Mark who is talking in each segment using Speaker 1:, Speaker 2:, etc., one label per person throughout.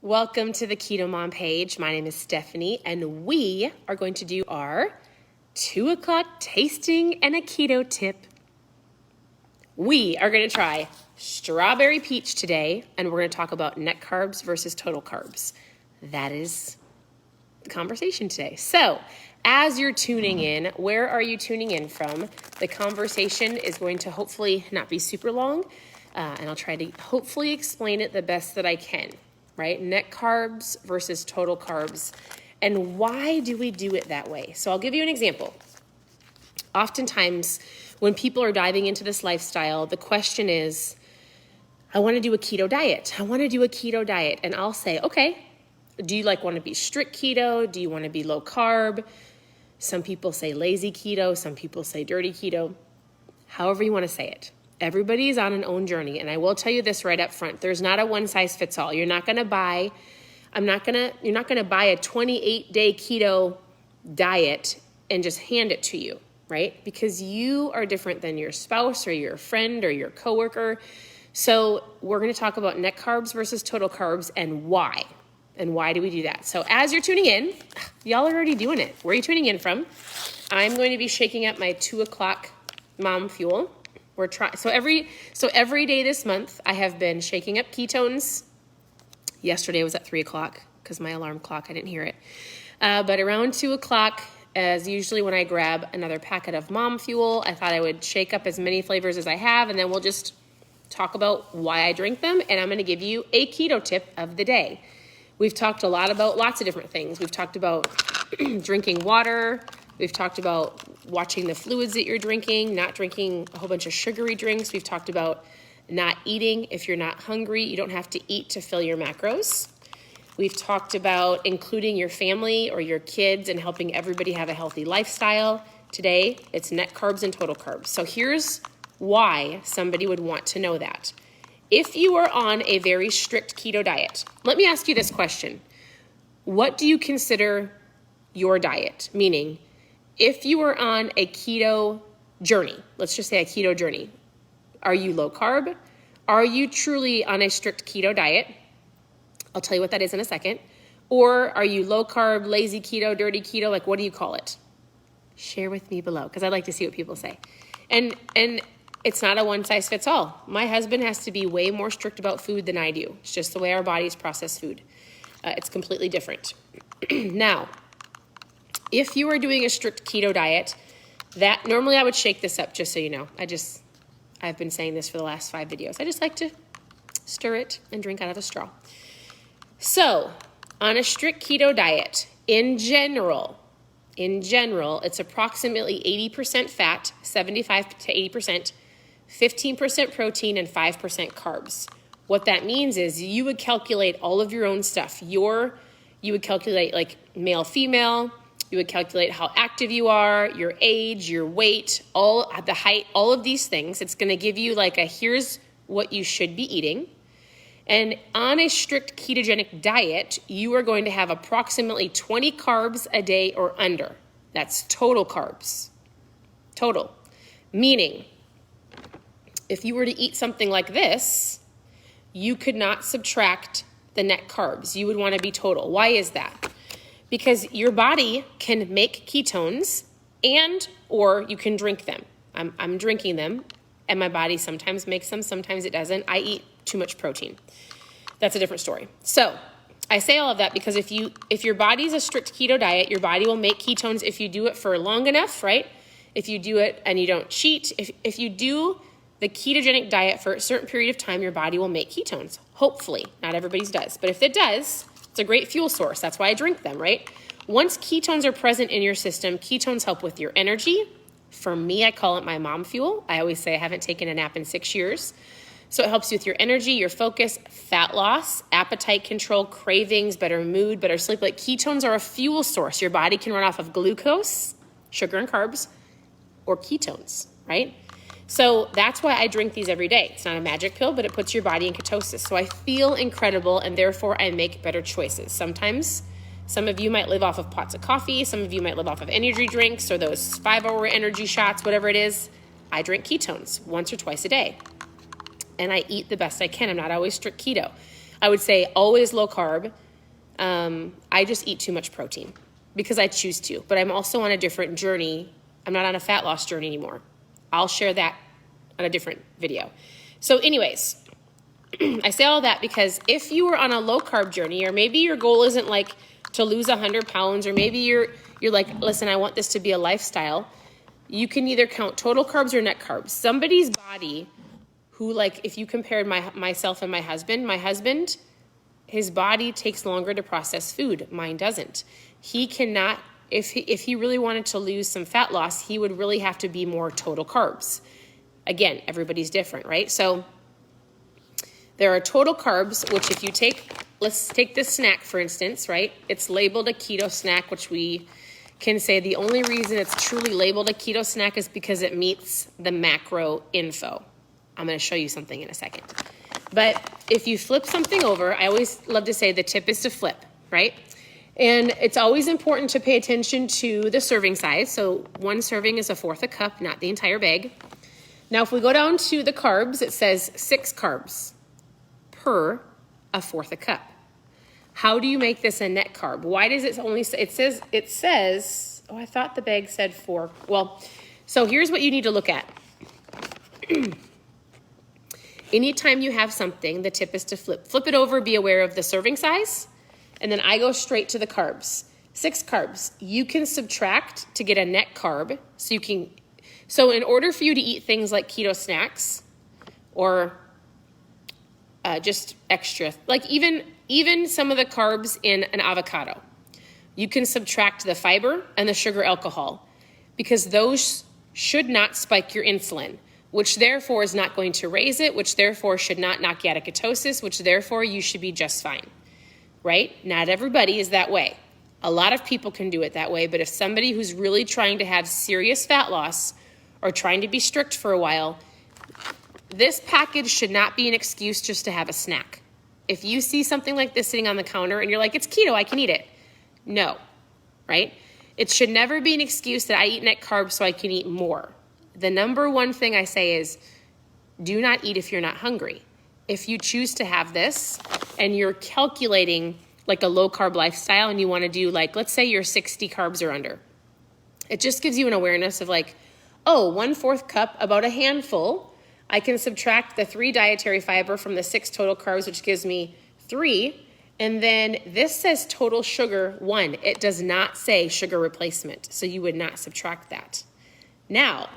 Speaker 1: Welcome to the Keto Mom page. My name is Stephanie, and we are going to do our 2 o'clock tasting and a keto tip. We are going to try strawberry peach today, and we're going to talk about net carbs versus total carbs. That is the conversation today. So, as you're tuning in, where are you tuning in from? The conversation is going to hopefully not be super long, and I'll try to hopefully explain it the best that I can. Right? Net carbs versus total carbs. And why do we do it that way? So I'll give you an example. Oftentimes, when people are diving into this lifestyle, the question is, I want to do a keto diet. And I'll say, okay, do you want to be strict keto? Do you want to be low carb? Some people say lazy keto. Some people say dirty keto. However you want to say it. Everybody is on an own journey, and I will tell you this right up front. There's not a one size fits all. You're not going to buy a 28-day keto diet and just hand it to you, right? Because you are different than your spouse or your friend or your coworker. So we're going to talk about net carbs versus total carbs and why. And why do we do that? So as you're tuning in, y'all are already doing it. Where are you tuning in from? I'm going to be shaking up my 2 o'clock mom fuel. So every day this month, I have been shaking up ketones. Yesterday was at 3 o'clock because my alarm clock, I didn't hear it. But around 2 o'clock, as usually when I grab another packet of mom fuel, I thought I would shake up as many flavors as I have, and then we'll just talk about why I drink them, and I'm going to give you a keto tip of the day. We've talked a lot about lots of different things. We've talked about drinking water. We've talked about watching the fluids that you're drinking, not drinking a whole bunch of sugary drinks. We've talked about not eating. If you're not hungry, you don't have to eat to fill your macros. We've talked about including your family or your kids and helping everybody have a healthy lifestyle. Today, it's net carbs and total carbs. So here's why somebody would want to know that. If you are on a very strict keto diet, let me ask you this question. What do you consider your diet? Meaning, if you are on a keto journey, let's just say a keto journey, are you low carb? Are you truly on a strict keto diet? I'll tell you what that is in a second. Or are you low carb, lazy keto, dirty keto? What do you call it? Share with me below because I'd like to see what people say. And it's not a one size fits all. My husband has to be way more strict about food than I do. It's just the way our bodies process food. It's completely different. Now, if you are doing a strict keto diet, that normally I would shake this up, just so you know. I've been saying this for the last 5 videos. I just like to stir it and drink out of a straw. So, on a strict keto diet, in general, it's approximately 80% fat, 75 to 80%, 15% protein, and 5% carbs. What that means is you would calculate all of your own stuff. You would calculate male, female. You would calculate how active you are, your age, your weight, the height, all of these things. It's going to give you here's what you should be eating. And on a strict ketogenic diet, you are going to have approximately 20 carbs a day or under. That's total carbs. Total. Meaning, if you were to eat something like this, you could not subtract the net carbs. You would want to be total. Why is that? Because your body can make ketones or you can drink them. I'm drinking them, and my body sometimes makes them, sometimes it doesn't. I eat too much protein. That's a different story. So I say all of that because if your body's a strict keto diet, your body will make ketones if you do it for long enough, right? If you do it and you don't cheat, if you do the ketogenic diet for a certain period of time, your body will make ketones. Hopefully. Not everybody's does. But if it does, it's a great fuel source. That's why I drink them, right? Once ketones are present in your system, ketones help with your energy. For me, I call it my mom fuel. I always say I haven't taken a nap in 6 years. So it helps you with your energy, your focus, fat loss, appetite control, cravings, better mood, better sleep. Ketones are a fuel source. Your body can run off of glucose, sugar and carbs, or ketones, right? So that's why I drink these every day. It's not a magic pill, but it puts your body in ketosis. So I feel incredible, and therefore I make better choices. Sometimes some of you might live off of pots of coffee. Some of you might live off of energy drinks or those 5-hour energy shots, whatever it is. I drink ketones once or twice a day. And I eat the best I can. I'm not always strict keto. I would say always low carb. I just eat too much protein because I choose to, but I'm also on a different journey. I'm not on a fat loss journey anymore. I'll share that on a different video. So anyways, I say all that because if you were on a low carb journey, or maybe your goal isn't like to lose 100 pounds, or maybe you're like, listen, I want this to be a lifestyle, you can either count total carbs or net carbs. Somebody's body who, like, if you compared myself and my husband, his body takes longer to process food. Mine doesn't. He cannot, if he really wanted to lose some fat loss, he would really have to be more total carbs. Again, everybody's different, right? So there are total carbs, which if you take, let's take this snack, for instance, right? It's labeled a keto snack, which we can say the only reason it's truly labeled a keto snack is because it meets the macro info. I'm going to show you something in a second. But if you flip something over, I always love to say the tip is to flip, right? And it's always important to pay attention to the serving size. So 1 serving is 1/4 a cup, not the entire bag. Now, if we go down to the carbs, it says 6 carbs per 1/4 a cup. How do you make this a net carb? Why does it only say, it says, oh, I thought the bag said 4. Well, so here's what you need to look at. Anytime you have something, the tip is to flip it over, be aware of the serving size, and then I go straight to the carbs. 6 carbs. You can subtract to get a net carb. So in order for you to eat things like keto snacks or just extra, like even some of the carbs in an avocado, you can subtract the fiber and the sugar alcohol because those should not spike your insulin, which therefore is not going to raise it, which therefore should not knock you out of ketosis, which therefore you should be just fine, right? Not everybody is that way. A lot of people can do it that way, but if somebody who's really trying to have serious fat loss or trying to be strict for a while, this package should not be an excuse just to have a snack. If you see something like this sitting on the counter and you're like, it's keto, I can eat it. No, right? It should never be an excuse that I eat net carbs so I can eat more. The number one thing I say is do not eat if you're not hungry. If you choose to have this and you're calculating like a low carb lifestyle and you want to do like, let's say you're 60 carbs or under, it just gives you an awareness of like, oh, 1/4 cup, about a handful. I can subtract the 3 dietary fiber from the 6 total carbs, which gives me 3. And then this says total sugar 1. It does not say sugar replacement. So you would not subtract that. Now,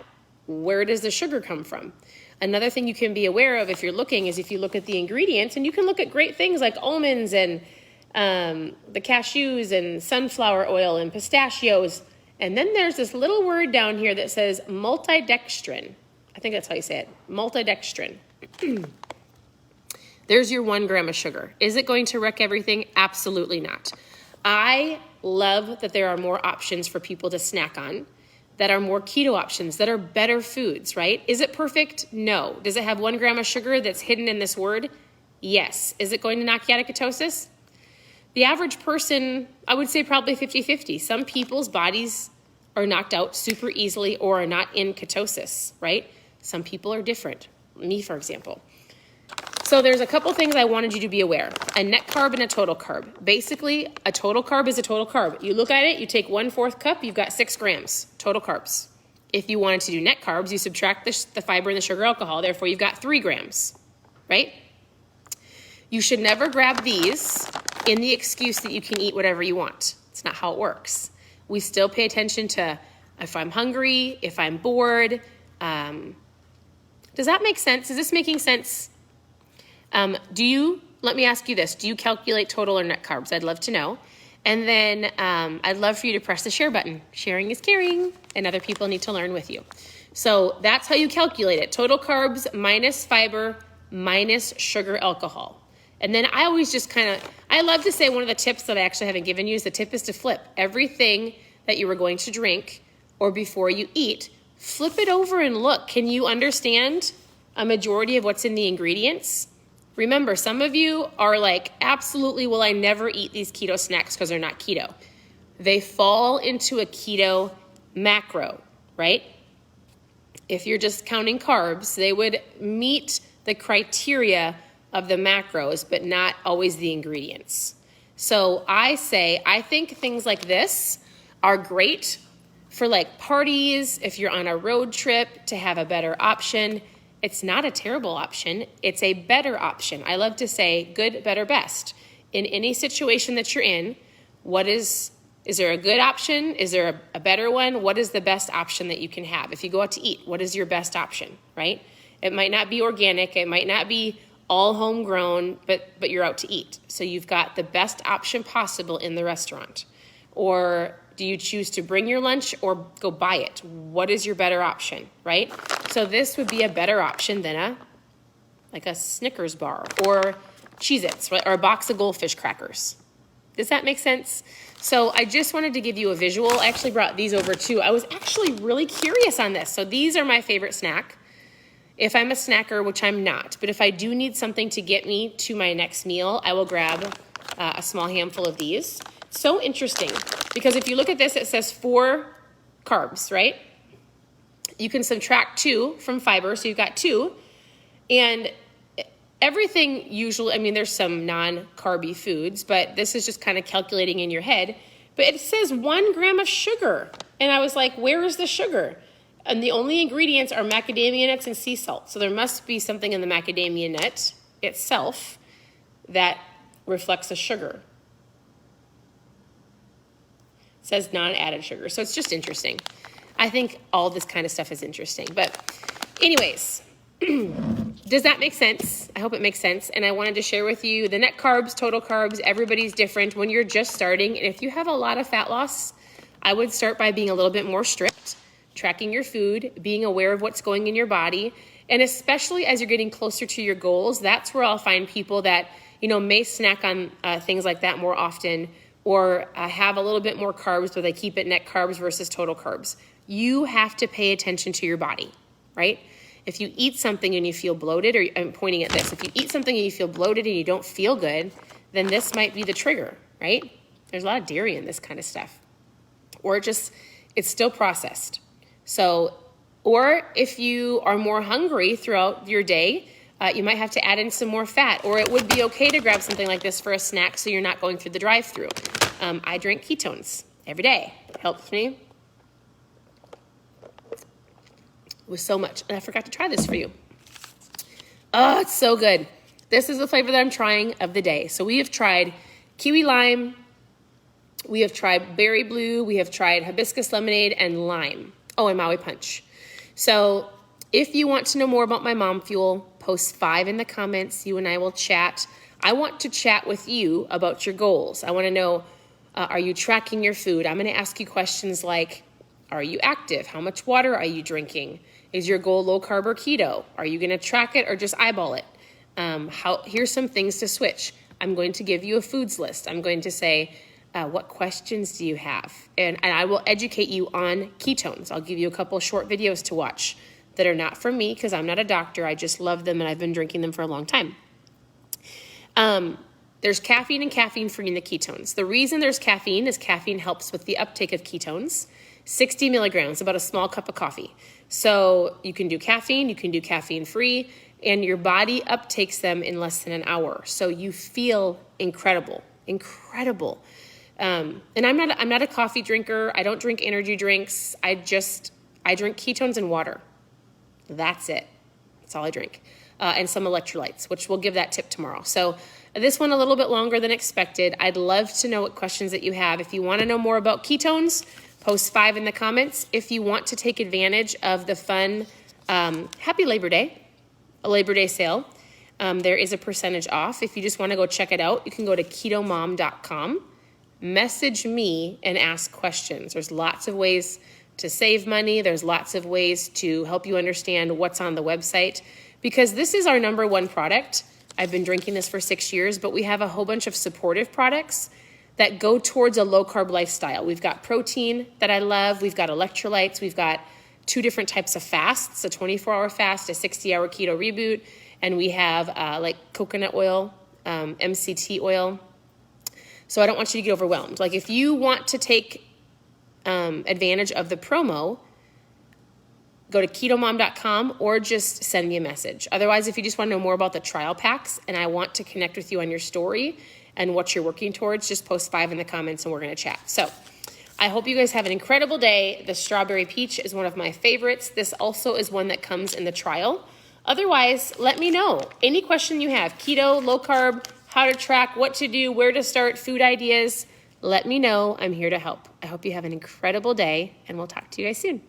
Speaker 1: where does the sugar come from? Another thing you can be aware of if you're looking is if you look at the ingredients, and you can look at great things like almonds and the cashews and sunflower oil and pistachios. And then there's this little word down here that says maltodextrin. I think that's how you say it, maltodextrin. There's your 1 gram of sugar. Is it going to wreck everything? Absolutely not. I love that there are more options for people to snack on, that are more keto options, that are better foods, right? Is it perfect? No. Does it have 1 gram of sugar that's hidden in this word? Yes. Is it going to knock you out of ketosis? The average person, I would say probably 50-50. Some people's bodies are knocked out super easily or are not in ketosis, right? Some people are different. Me, for example. So there's a couple things I wanted you to be aware. A net carb and a total carb. Basically, a total carb is a total carb. You look at it, you take 1/4 cup, you've got 6 grams, total carbs. If you wanted to do net carbs, you subtract the fiber and the sugar alcohol, therefore you've got 3 grams, right? You should never grab these in the excuse that you can eat whatever you want. It's not how it works. We still pay attention to if I'm hungry, if I'm bored. Does that make sense? Is this making sense? Let me ask you this. Do you calculate total or net carbs? I'd love to know. And then I'd love for you to press the share button. Sharing is caring, and other people need to learn with you. So that's how you calculate it. Total carbs minus fiber minus sugar alcohol. And then I always just I love to say one of the tips that I actually haven't given you is the tip is to flip. Everything that you were going to drink or before you eat, flip it over and look. Can you understand a majority of what's in the ingredients? Remember, some of you are like, absolutely, will I never eat these keto snacks because they're not keto. They fall into a keto macro, right? If you're just counting carbs, they would meet the criteria of the macros, but not always the ingredients. So I think things like this are great for like parties, if you're on a road trip, to have a better option. It's not a terrible option. It's a better option. I love to say good, better, best. In any situation that you're in, is there a good option? Is there a better one? What is the best option that you can have? If you go out to eat, what is your best option, right? It might not be organic. It might not be all homegrown, but you're out to eat. So you've got the best option possible in the restaurant. Or do you choose to bring your lunch or go buy it? What is your better option, right? So this would be a better option than a Snickers bar or Cheez-Its, right? Or a box of Goldfish crackers. Does that make sense? So I just wanted to give you a visual. I actually brought these over too. I was actually really curious on this. So these are my favorite snack. If I'm a snacker, which I'm not, but if I do need something to get me to my next meal, I will grab a small handful of these. So interesting, because if you look at this, it says 4 carbs, right? You can subtract 2 from fiber, so you've got 2. And everything usually, there's some non-carby foods, but this is just kind of calculating in your head. But it says 1 gram of sugar. And I was like, where is the sugar? And the only ingredients are macadamia nuts and sea salt. So there must be something in the macadamia nut itself that reflects a sugar. It says non-added sugar. So it's just interesting. I think all this kind of stuff is interesting. But anyways, does that make sense? I hope it makes sense. And I wanted to share with you the net carbs, total carbs. Everybody's different when you're just starting. And if you have a lot of fat loss, I would start by being a little bit more strict, tracking your food, being aware of what's going in your body. And especially as you're getting closer to your goals, that's where I'll find people that, may snack on things like that more often, or have a little bit more carbs, but they keep it net carbs versus total carbs. You have to pay attention to your body, right? If you eat something and you feel bloated, or I'm pointing at this, if you eat something and you feel bloated and you don't feel good, then this might be the trigger, right? There's a lot of dairy in this kind of stuff. Or it's still processed. So, or if you are more hungry throughout your day, you might have to add in some more fat, or it would be okay to grab something like this for a snack so you're not going through the drive-thru. I drink Ketones every day. It helps me with so much. And I forgot to try this for you. Oh, it's so good. This is the flavor that I'm trying of the day. So we have tried kiwi lime, we have tried berry blue, we have tried hibiscus lemonade and lime. Oh, and Maui punch. So if you want to know more about my mom fuel, post 5 in the comments. You and I will chat. I want to chat with you about your goals. I want to know, are you tracking your food? I'm going to ask you questions like, are you active? How much water are you drinking? Is your goal low carb or keto? Are you going to track it or just eyeball it? Here's some things to switch. I'm going to give you a foods list. I'm going to say, what questions do you have? And I will educate you on ketones. I'll give you a couple short videos to watch that are not from me because I'm not a doctor. I just love them and I've been drinking them for a long time. There's caffeine and caffeine-free in the ketones. The reason there's caffeine is caffeine helps with the uptake of ketones. 60 milligrams, about a small cup of coffee. So you can do caffeine, you can do caffeine-free, and your body uptakes them in less than an hour. So you feel incredible. And I'm not a coffee drinker. I don't drink energy drinks. I drink ketones and water. That's it. That's all I drink. And some electrolytes, which we'll give that tip tomorrow. So this one a little bit longer than expected. I'd love to know what questions that you have. If you want to know more about ketones, post 5 in the comments. If you want to take advantage of the fun, happy Labor Day, a Labor Day sale. There is a percentage off. If you just want to go check it out, you can go to ketomom.com, message me and ask questions. There's lots of ways to save money. There's lots of ways to help you understand what's on the website because this is our number one product. I've been drinking this for 6 years, but we have a whole bunch of supportive products that go towards a low-carb lifestyle. We've got protein that I love. We've got electrolytes. We've got 2 different types of fasts, a 24-hour fast, a 60-hour keto reboot, and we have like coconut oil, MCT oil. So I don't want you to get overwhelmed. Like if you want to take advantage of the promo, go to ketomom.com or just send me a message. Otherwise, if you just want to know more about the trial packs and I want to connect with you on your story and what you're working towards, just post 5 in the comments and we're going to chat. So I hope you guys have an incredible day. The strawberry peach is one of my favorites. This also is one that comes in the trial. Otherwise, let me know. Any question you have, keto, low carb, how to track, what to do, where to start, food ideas, let me know. I'm here to help. I hope you have an incredible day and we'll talk to you guys soon.